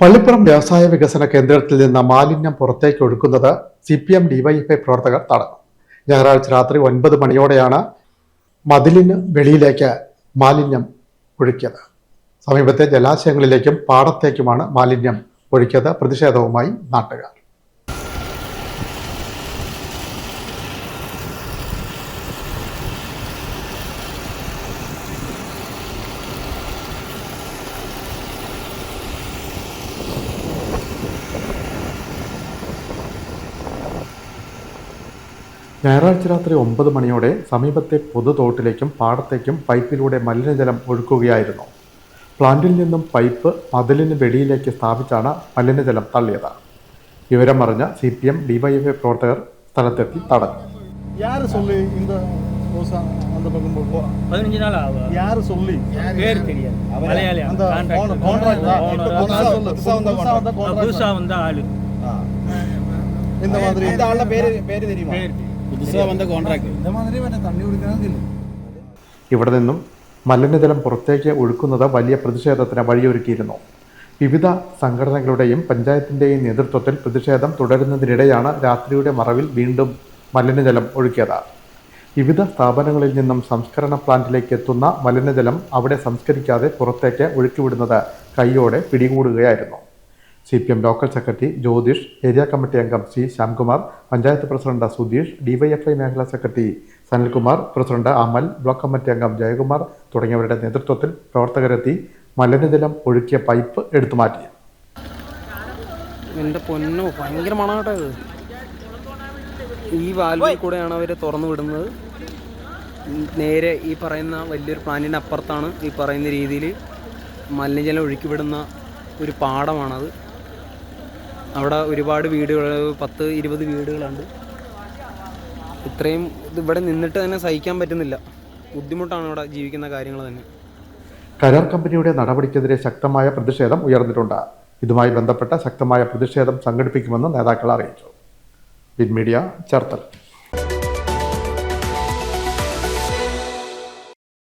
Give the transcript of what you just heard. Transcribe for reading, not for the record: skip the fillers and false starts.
പള്ളിപ്പുറം വ്യവസായ വികസന കേന്ദ്രത്തിൽ നിന്ന് മാലിന്യം പുറത്തേക്ക് ഒഴുക്കുന്നത് CPM DYFI പ്രവർത്തകർ തടഞ്ഞു. ഞായറാഴ്ച രാത്രി 9 മണിയോടെയാണ് മതിലിന് വെളിയിലേക്ക് മാലിന്യം ഒഴുക്കിയത്. സമീപത്തെ ജലാശയങ്ങളിലേക്കും പാടത്തേക്കുമാണ് മാലിന്യം ഒഴുക്കിയത്. പ്രതിഷേധവുമായി നാട്ടുകാർ. ഞായറാഴ്ച രാത്രി 9 മണിയോടെ സമീപത്തെ പൊതുതോട്ടിലേക്കും പാടത്തേക്കും പൈപ്പിലൂടെ മലിനജലം ഒഴുക്കുകയായിരുന്നു. പ്ലാന്റിൽ നിന്നും പൈപ്പ് മതിലിന് വെളിയിലേക്ക് സ്ഥാപിച്ചാണ് മലിനജലം തള്ളിയത്. വിവരം അറിഞ്ഞ CPM DYFI പ്രവർത്തകർ സ്ഥലത്തെത്തി തടഞ്ഞു. ഇവിടെ നിന്നും മലിനജലം പുറത്തേക്ക് ഒഴുക്കുന്നത് വലിയ പ്രതിഷേധത്തിന് വഴിയൊരുക്കിയിരുന്നു. വിവിധ സംഘടനകളുടെയും പഞ്ചായത്തിന്റെയും നേതൃത്വത്തിൽ പ്രതിഷേധം തുടരുന്നതിനിടെയാണ് രാത്രിയുടെ മറവിൽ വീണ്ടും മലിനജലം ഒഴുക്കിയത്. വിവിധ സ്ഥാപനങ്ങളിൽ നിന്നും സംസ്കരണ പ്ലാന്റിലേക്ക് എത്തുന്ന മലിനജലം അവിടെ സംസ്കരിക്കാതെ പുറത്തേക്ക് ഒഴുക്കിവിടുന്നത് കൈയോടെ പിടികൂടുകയായിരുന്നു. CPM local secretary Jyothish, area committee അംഗം C. Shyamkumar, panchayat president Sudheesh, DYFI മേഖലാ സെക്രട്ടറി സനിൽകുമാർ, പ്രസിഡന്റ് അമൽ, ബ്ലോക്ക് കമ്മിറ്റി അംഗം ജയകുമാർ തുടങ്ങിയവരുടെ നേതൃത്വത്തിൽ പ്രവർത്തകരെത്തി മലിനജലം ഒഴുക്കിയ പൈപ്പ് എടുത്തു മാറ്റി. എൻ്റെ പൊന്നോ, ഭയങ്കര മണമാട്ടത്. ഈ വാൽവിൽ കൂടെയാണ് അവർ തുറന്നു വിടുന്നത്. നേരെ ഈ പറയുന്ന വലിയൊരു പ്ലാന്റിൻ്റെ അപ്പുറത്താണ് ഈ പറയുന്ന രീതിയിൽ മലിനജലം ഒഴുക്കി വിടുന്ന ഒരു പാടമാണത്. അവിടെ ഒരുപാട് വീടുകൾ, 10-20 വീടുകളുണ്ട്. ഇത്രയും ഇവിടെ നിന്നിട്ട് തന്നെ സഹിക്കാൻ പറ്റുന്നില്ല. ബുദ്ധിമുട്ടാണ് ഇവിടെ ജീവിക്കുന്ന കാര്യങ്ങൾ തന്നെ. കരാർ കമ്പനിയുടെ നടപടിക്കെതിരെ ശക്തമായ പ്രതിഷേധം ഉയർന്നിട്ടുണ്ട്. ഇതുമായി ബന്ധപ്പെട്ട ശക്തമായ പ്രതിഷേധം സംഘടിപ്പിക്കുമെന്ന് നേതാക്കൾ അറിയിച്ചു. വിൻമീഡിയ, ചേർത്തല.